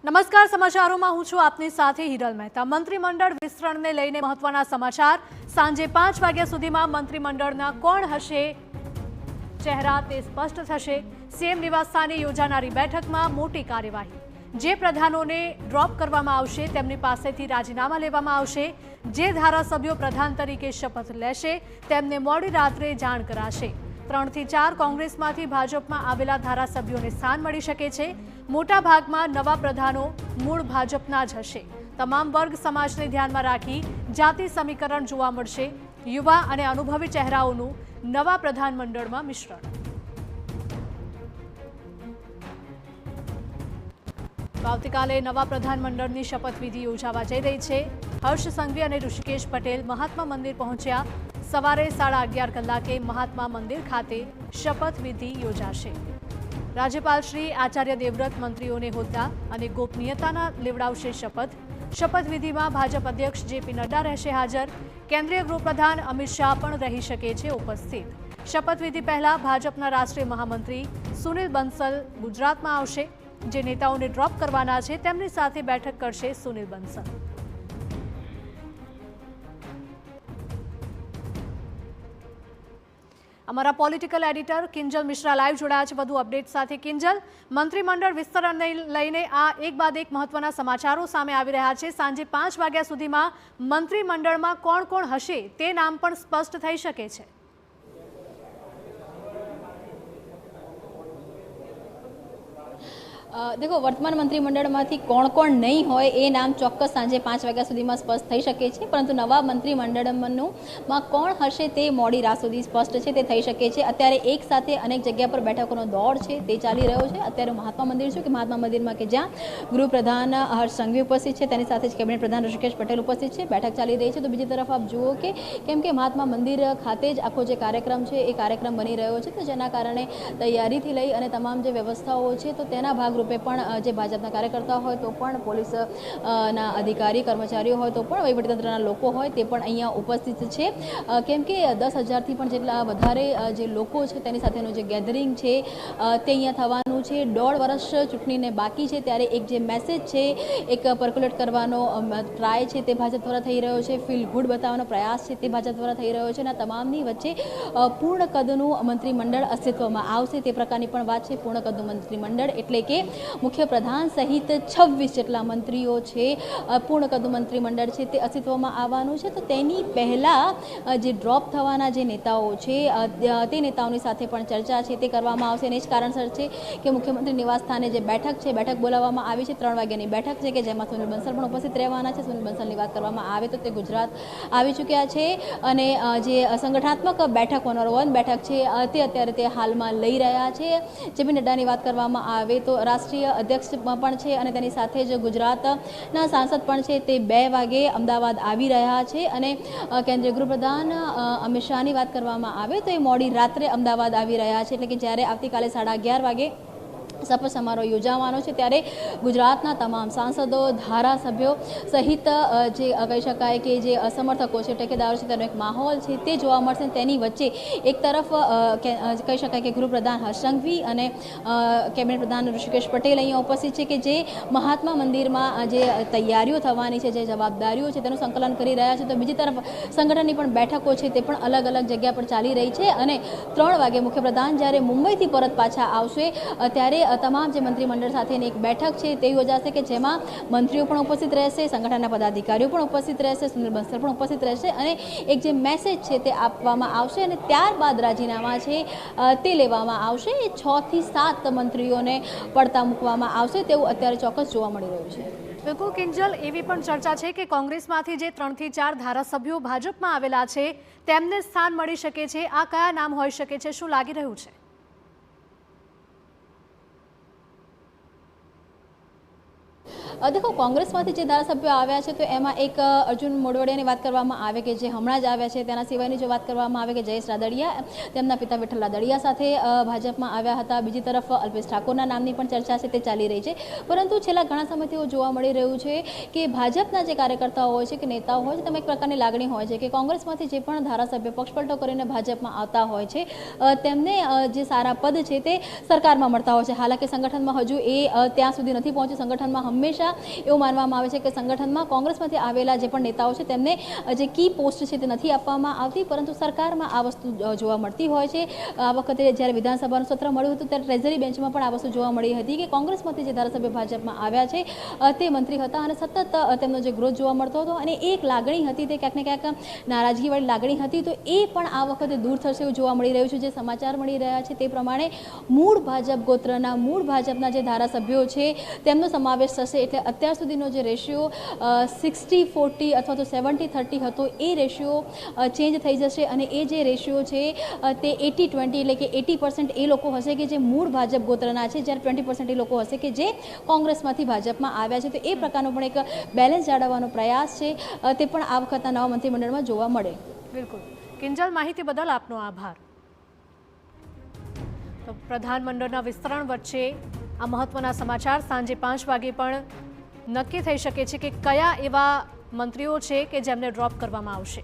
નમસ્કાર, સમાચારોમાં હું છું આપની સાથે હિરલ મહેતા। મંત્રીમંડળ વિસ્તરણને લઈને મહત્વના સમાચાર। સાંજે 5 વાગ્યા સુધીમાં મંત્રીમંડળના કોણ હશે ચહેરા તે સ્પષ્ટ થશે। સીએમ નિવાસસ્થાને યોજાનારી બેઠકમાં મોટી કાર્યવાહી। જે પ્રધાનોને ડ્રોપ કરવામાં આવશે તેમની પાસેથી રાજીનામા લેવામાં આવશે। જે ધારાસભ્યો પ્રધાન તરીકે શપથ લેશે તેમને મોડી રાત્રે જાણ કરાશે। 3 થી 4 કોંગ્રેસમાંથી ભાજપમાં આવેલા ધારાસભ્યોને સ્થાન મળી શકે છે। મોટા ભાગમાં નવા પ્રધાનો મૂળ ભાજપના જ હશે। તમામ વર્ગ સમાજને ધ્યાનમાં રાખી જાતિ સમીકરણ જોવા મળશે। યુવા અને અનુભવી ચહેરાઓનું નવા પ્રધાનમંડળમાં મિશ્રણ। આવતીકાલે નવા પ્રધાનમંડળની શપથવિધિ યોજાવા જઈ રહી છે। હર્ષ સંઘવી અને ઋષિકેશ પટેલ મહાત્મા મંદિર પહોંચ્યા। સવારે 11:30 કલાકે મહાત્મા મંદિર ખાતે શપથવિધિ યોજાશે। રાજ્યપાલ શ્રી આચાર્ય દેવવ્રત મંત્રીઓને હોદ્દા અને ગોપનીયતાના લેવડાવશે શપથ। શપથવિધિમાં ભાજપ અધ્યક્ષ જેપી નડ્ડા રહેશે હાજર। કેન્દ્રીય ગૃહપ્રધાન અમિત શાહ પણ રહી શકે છે ઉપસ્થિત। શપથવિધિ પહેલા ભાજપના રાષ્ટ્રીય મહામંત્રી સુનિલ બંસલ ગુજરાતમાં આવશે। જે નેતાઓને ડ્રોપ કરવાના છે તેમની સાથે બેઠક કરશે સુનિલ બંસલ। અમારા political editor Kinjal Mishra live જોડાયા છે વધુ અપડેટ સાથે। કિંજલ, મંત્રીમંડળ વિસ્તરણને લઈને આ એક બાદ એક મહત્વના સમાચારો સામે આવી રહ્યા છે। સાંજે 5 વાગ્યા સુધીમાં મંત્રીમંડળમાં કોણ કોણ હશે તે નામ પણ સ્પષ્ટ થઈ શકે છે। देखो, वर्तमान मंत्रीमंडळमांथी कोण कोण नहीं होय ए नाम चोक्कस सांजे 5 वाग्या सुधीमां स्पष्ट थई शके छे, परंतु नवा मंत्रीमंडळमां कोण हशे ते मोडी रात सुधी स्पष्ट छे ते थई शके छे। अत्यारे एक साथे अनेक जग्या पर बैठकोनो दौड़ छे ते चाली रह्यो छे। अत्यारे महात्मा मंदिर छे के महात्मा मंदिरमां के ज्यां गृहप्रधान हर्ष संघवी उपस्थित छे तेनी साथे ज केबिनेट प्रधान ऋषिकेश पटेल उपस्थित छे। बैठक चाली रही छे तो बीजी तरफ आप जुओ के केम के महात्मा मंदिर खाते ज आखो जे कार्यक्रम छे ए कार्यक्रम बनी रह्यो छे, तो जेना कारणे तैयारीथी लई अने तमाम जे व्यवस्थाओ छे तो तेना भागरूपे पण जे भाजपना कार्यकर्ताओ होय तो पण पोलीस ना अधिकारी कर्मचारीओ होय तो पण वहीवटीतंत्रना लोको होय ते पण अहींया उपस्थित छे। केम के 10,000 थी पण जेटला वधारे जे लोको छे तेनी साथेनो जे गैदरिंग छे ते अहींया थवानुं छे। 1.5 वर्ष चूंटणीने बाकी छे त्यारे एक जे मेसेज छे एक पर्क्युलेट करवानो ट्राय छे ते भाजप द्वारा थई रह्यो छे। फील गुड बतावવાનો प्रयास छे ते भाजप द्वारा थई रह्यो छे। ना तमामनी वच्चे पूर्ण कदનું મંત્રીમંડળ અસ્તિત્વમાં આવશે તે પ્રકારની પણ વાત છે। પૂર્ણ કદનું મંત્રીમંડળ એટલે કે मुख्य प्रधान सहित 26 જેટલા મંત્રીઓ છે પૂર્ણ કદનું મંત્રીમંડળ છે તે અસ્તિત્વમાં આવવાનું છે। તો તેની પહેલા જે ડ્રોપ થવાના જે નેતાઓ છે તે નેતાઓની સાથે પણ ચર્ચા છે તે કરવામાં આવશે। અને જ કારણસર છે કે મુખ્યમંત્રી નિવાસ સ્થાને જે બેઠક છે બેઠક બોલાવવામાં આવી છે। 3 વાગ્યાની બેઠક છે કે જેમાં સુનિલ બંસલ પણ ઉપસ્થિત રહેવાના છે। સુનિલ બંસલની વાત કરવામાં આવે તો તે ગુજરાત આવી ચૂક્યા છે અને જે સંગઠનાત્મક બેઠક 101 બેઠક છે તે અત્યારે તે હાલમાં લઈ રહ્યા છે। જેપી નડ્ડાની વાત કરવામાં આવે તો રાષ્ટ્રીય अध्यक्ष पण छे अने तेनी साथे ज गुजरातना सांसद पण छे ते 2 वागे अमदावाद आवी रह्या छे। अने केंद्रीय गृहप्रधान अमित शाहनी वात करवामां आवे तो ए मोडी रात्रे अमदावाद आवी रह्या छे। એટલે કે જ્યારે આવતીકાલે 11:30 વાગે शपथ समारोह योजावानो छे त्यारे गुजरातना तमाम सांसदों धारासभ्यों सहित जे कही शकाय के जे असमर्थको छे टेकेदारो छे तेनो एक माहोल छे ते जोवा मळशे। तेनी वच्चे एक तरफ कही शकाय के गृहप्रधान हर्ष संघवी अने केबिनेट प्रधान ऋषिकेश पटेल अहींया उपस्थित छे के जे महात्मा मंदिरमां जे तैयारीओ थवानी छे जे जवाबदारीओ छे तेनुं संकलन करी रह्या छे। तो बीजी तरफ संगठननी पण बैठको छे ते पण अलग अलग जग्या पर चाली रही छे। अने 3 वागे मुख्यप्रधान ज्यारे मुंबईथी परत पाछा आवशे त्यारे तमाम जे मंत्रीमंडळ સાથેની એક બેઠક છે તે યોજાશે કે જેમાં મંત્રીઓ પણ ઉપસ્થિત રહેશે, સંગઠનના પદાધિકારીઓ પણ ઉપસ્થિત રહેશે, સુનિલ બંસલ પણ ઉપસ્થિત રહેશે અને એક જે મેસેજ છે તે આપવામાં આવશે અને ત્યારબાદ રાજીનામા છે તે લેવામાં આવશે। 6 થી 7 મંત્રીઓને પડતા મૂકવામાં આવશે તેવું અત્યારે ચોક્કસ જોવા મળી રહ્યું છે। बिल्कुल किंजल, एवी पण चर्चा है कि कांग्रेसमांथी जे 3 થી 4 धारासभ्यो भाजपमां आवेला छे तेमने स्थान मळी शके छे। आ कया नाम होई शके छे, शुं लागी रह्युं छे? દેખો, કોંગ્રેસમાંથી જે ધારાસભ્યો આવ્યા છે તો એમાં એક અર્જુન મોઢવાડિયાની વાત કરવામાં આવે કે જે હમણાં જ આવ્યા છે. તેના સિવાયની જો વાત કરવામાં આવે કે જયેશ રાદડિયા, તેમના પિતા વિઠ્ઠલ રાદડિયા સાથે ભાજપમાં આવ્યા હતા. બીજી તરફ અલ્પેશ ઠાકોરના નામની પણ ચર્ચા છે તે ચાલી રહી છે. પરંતુ છેલ્લા ઘણા સમયથી એવું જોવા મળી રહ્યું છે કે ભાજપના જે કાર્યકર્તાઓ હોય છે કે નેતાઓ હોય છે, તેમાં એક પ્રકારની લાગણી હોય છે કે કોંગ્રેસમાંથી જે પણ ધારાસભ્ય પક્ષપલટો કરીને ભાજપમાં આવતા હોય છે તેમને જે સારા પદ છે તે સરકારમાં મળતા હોય છે. હાલાકી સંગઠનમાં હજુ એ ત્યાં સુધી નથી પહોંચ્યું. સંગઠનમાં હંમેશા એવું માનવામાં આવે છે કે સંગઠનમાં કોંગ્રેસમાંથી આવેલા જે પણ નેતાઓ છે તેમને જે કી પોસ્ટ છે તે નથી આપવામાં આવતી, પરંતુ સરકારમાં આ વસ્તુ જોવા મળતી હોય છે. આ વખતે જ્યારે વિધાનસભાનું સત્ર મળ્યું હતું ત્યારે ટ્રેઝરી બેન્ચમાં પણ આ વસ્તુ જોવા મળી હતી કે કોંગ્રેસમાંથી જે ધારાસભ્ય ભાજપમાં આવ્યા છે તે મંત્રી હતા અને સતત તેમનો જે ગ્રોથ જોવા મળતો હતો અને એક લાગણી હતી તે ક્યાંક ને ક્યાંક નારાજગીવાળી લાગણી હતી, તો એ પણ આ વખતે દૂર થશે એવું જોવા મળી રહ્યું છે. જે સમાચાર મળી રહ્યા છે તે પ્રમાણે મૂળ ભાજપ ગોત્રના, મૂળ ભાજપના જે ધારાસભ્યો છે તેમનો સમાવેશ થશે. એટલે અત્યાર સુધીનો જે રેશિયો 60-40 અથવા તો 70-30 હતો એ રેશિયો ચેન્જ થઈ જશે અને એ જે રેશિયો છે તે 80-20 એટલે કે 80% એ લોકો હશે કે જે મૂળ ભાજપ ગોત્રના છે, જ્યારે 20% એ લોકો હશે કે જે કોંગ્રેસમાંથી ભાજપમાં આવ્યા છે. તો એ પ્રકારનો પણ એક બેલેન્સ જાળવવાનો પ્રયાસ છે તે પણ આ વખતના નવા મંત્રીમંડળમાં જોવા મળે. બિલકુલ. કિંજલ, માહિતી બદલ આપનો આભાર. તો પ્રધાનમંડળના વિસ્તરણ વચ્ચે આ મહત્વના સમાચાર. સાંજે 5 વાગે પણ નક્કી થઈ શકે છે કે કયા એવા મંત્રીઓ છે કે જેમને ડ્રોપ કરવામાં આવશે.